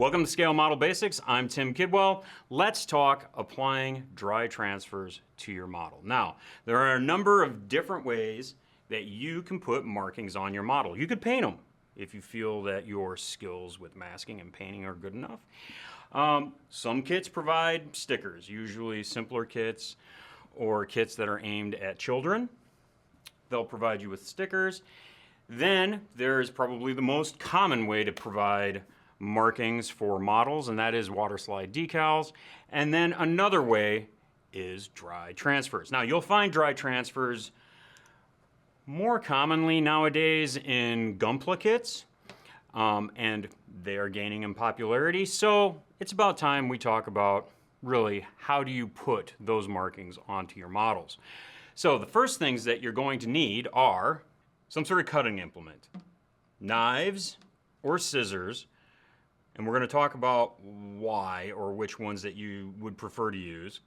Welcome to Scale Model Basics. I'm Tim Kidwell. Let's talk applying dry transfers to your model. Now, there are a number of different ways that you can put markings on your model. You could paint them if you feel that your skills with masking and painting are good enough. Some kits provide stickers, usually simpler kits or kits that are aimed at children. They'll provide you with stickers. Then there's probably the most common way to provide markings for models, and that is waterslide decals. And then another way is dry transfers. Now, you'll find dry transfers more commonly nowadays in Gunpla kits, and they are gaining in popularity. So it's about time we talk about really how do you put those markings onto your models. So the first things that you're going to need are some sort of cutting implement, knives or scissors, and we're going to talk about why or which ones that you would prefer to use.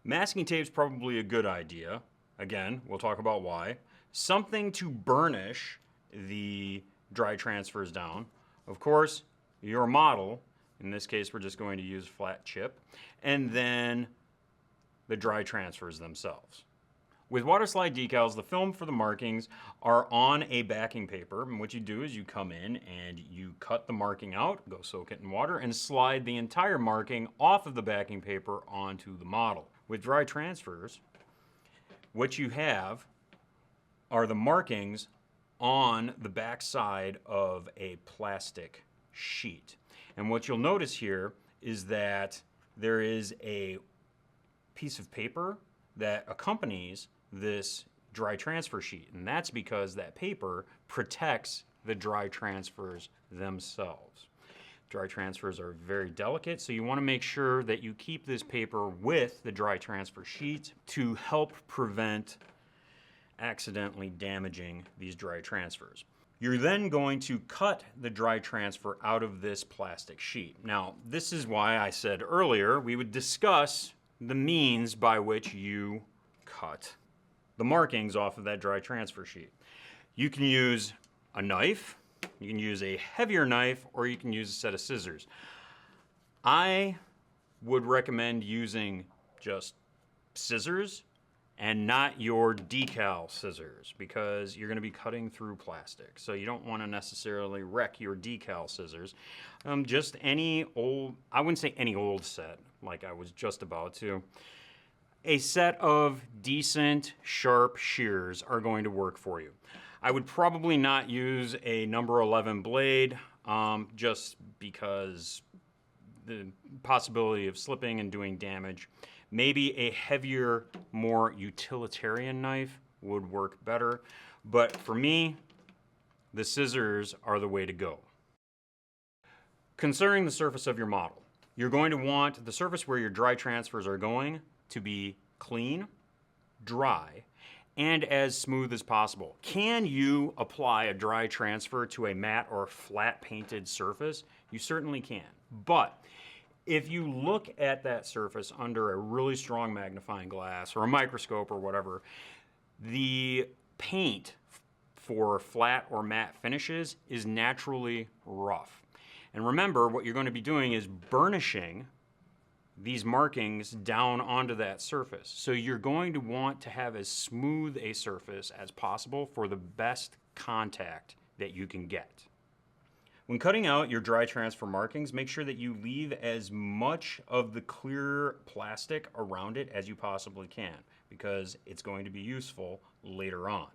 Masking tape is probably a good idea. Again, we'll talk about why. Something to burnish the dry transfers down. Of course, your model, in this case we're just going to use flat chip, and then the dry transfers themselves. With waterslide decals, the film for the markings are on a backing paper, and what you do is you come in and you cut the marking out, go soak it in water, and slide the entire marking off of the backing paper onto the model. With dry transfers, what you have are the markings on the back side of a plastic sheet. And what you'll notice here is that there is a piece of paper that accompanies this dry transfer sheet, and that's because that paper protects the dry transfers themselves. Dry transfers are very delicate, so you want to make sure that you keep this paper with the dry transfer sheet to help prevent accidentally damaging these dry transfers. You're then going to cut the dry transfer out of this plastic sheet. Now, this is why I said earlier we would discuss the means by which you cut the markings off of that dry transfer sheet. You can use a knife, you can use a heavier knife, or you can use a set of scissors. I would recommend using just scissors and not your decal scissors, because you're going to be cutting through plastic. So you don't want to necessarily wreck your decal scissors. Just any old, I wouldn't say any old set, like I was just about to. A set of decent, sharp shears are going to work for you. I would probably not use a number 11 blade, just because the possibility of slipping and doing damage. Maybe a heavier, more utilitarian knife would work better, but for me, the scissors are the way to go. Concerning the surface of your model, you're going to want the surface where your dry transfers are going to be clean, dry, and as smooth as possible. Can you apply a dry transfer to a matte or flat painted surface? You certainly can. But if you look at that surface under a really strong magnifying glass or a microscope or whatever, the paint for flat or matte finishes is naturally rough. And remember, what you're going to be doing is burnishing these markings down onto that surface. So you're going to want to have as smooth a surface as possible for the best contact that you can get. When cutting out your dry transfer markings, make sure that you leave as much of the clear plastic around it as you possibly can, because it's going to be useful later on.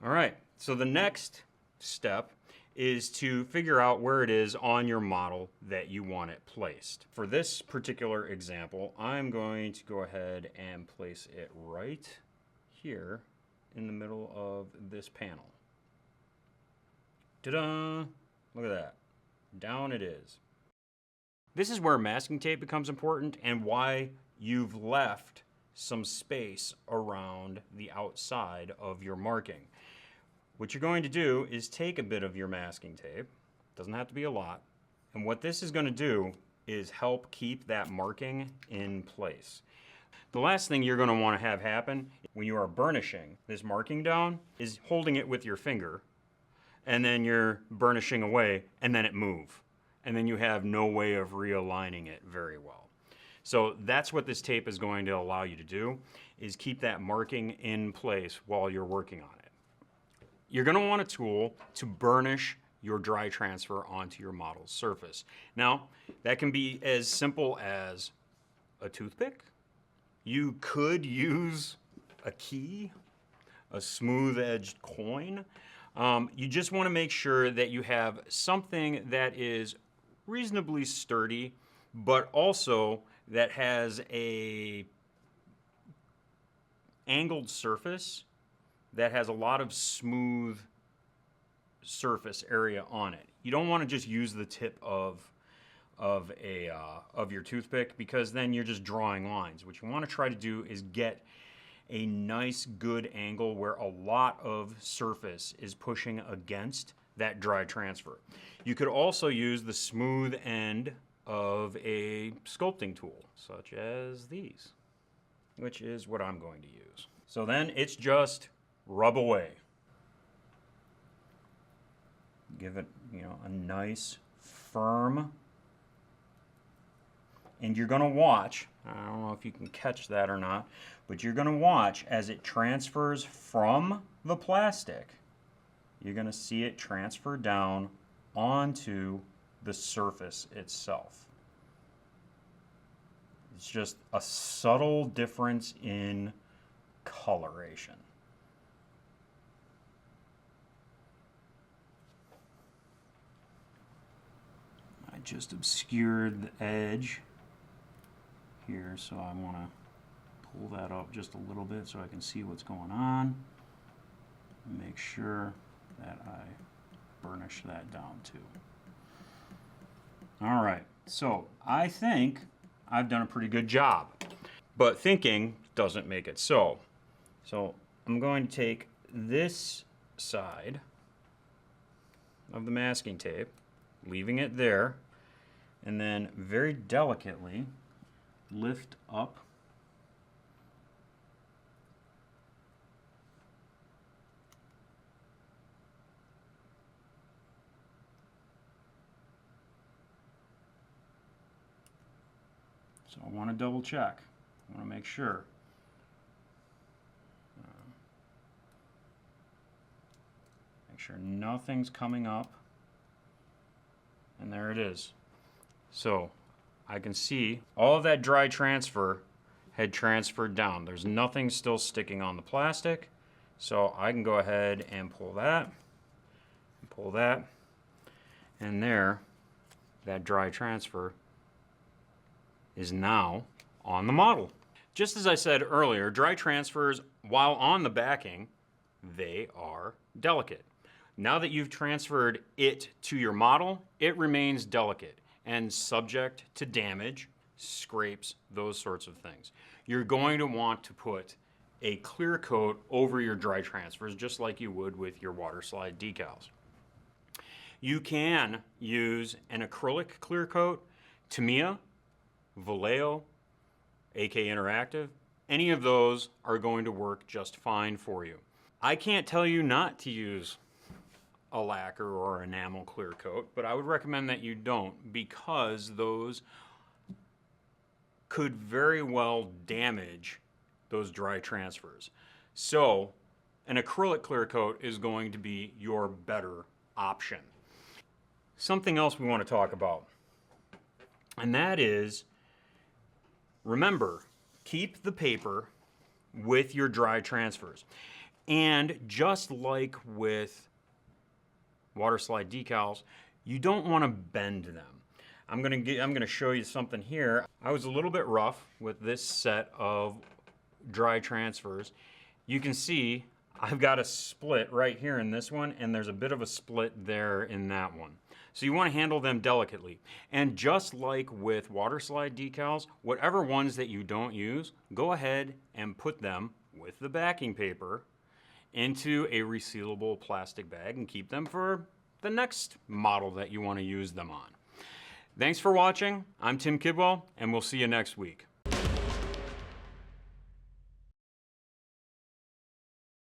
All right, so the next step is to figure out where it is on your model that you want it placed. For this particular example, I'm going to go ahead and place it right here in the middle of this panel. Ta-da! Look at that. Down it is. This is where masking tape becomes important and why you've left some space around the outside of your marking. What you're going to do is take a bit of your masking tape, doesn't have to be a lot, and what this is going to do is help keep that marking in place. The last thing you're going to want to have happen when you are burnishing this marking down is holding it with your finger, and then you're burnishing away, and then it move. and then you have no way of realigning it very well. So that's what this tape is going to allow you to do, is keep that marking in place while you're working on it. You're going to want a tool to burnish your dry transfer onto your model's surface. Now, that can be as simple as a toothpick. You could use a key, a smooth-edged coin. You just want to make sure that you have something that is reasonably sturdy, but also that has a angled surface that has a lot of smooth surface area on it. You don't want to just use the tip of your toothpick, because then you're just drawing lines. What you want to try to do is get a nice good angle where a lot of surface is pushing against that dry transfer. You could also use the smooth end of a sculpting tool, such as these, which is what I'm going to use. So then it's just rub away. Give it, a nice firm. And you're going to watch, I don't know if you can catch that or not, but you're going to watch as it transfers from the plastic. You're going to see it transfer down onto the surface itself. It's just a subtle difference in coloration. I just obscured the edge here, so I want to pull that up just a little bit so I can see what's going on. Make sure that I burnish that down too. All right, so I think I've done a pretty good job, but thinking doesn't make it so. So I'm going to take this side of the masking tape, leaving it there, and then very delicately lift up so I want to double check. I want to make sure. Make sure nothing's coming up. And there it is. So I can see all of that dry transfer had transferred down. There's nothing still sticking on the plastic. So I can go ahead and pull that, and there, that dry transfer is now on the model. Just as I said earlier, dry transfers, while on the backing, they are delicate. Now that you've transferred it to your model, it remains delicate and subject to damage, scrapes, those sorts of things. You're going to want to put a clear coat over your dry transfers, just like you would with your waterslide decals. You can use an acrylic clear coat, Tamiya, Vallejo, AK Interactive. Any of those are going to work just fine for you. I can't tell you not to use a lacquer or enamel clear coat, but I would recommend that you don't, because those could very well damage those dry transfers. So an acrylic clear coat is going to be your better option. Something else we want to talk about, and that is, remember, keep the paper with your dry transfers. And just like with waterslide decals, you don't want to bend them. I'm gonna show you something here. I was a little bit rough with this set of dry transfers. You can see I've got a split right here in this one, and there's a bit of a split there in that one. So you want to handle them delicately. And just like with waterslide decals, whatever ones that you don't use, go ahead and put them with the backing paper into a resealable plastic bag and keep them for the next model that you want to use them on. Thanks for watching. I'm Tim Kidwell, and we'll see you next week.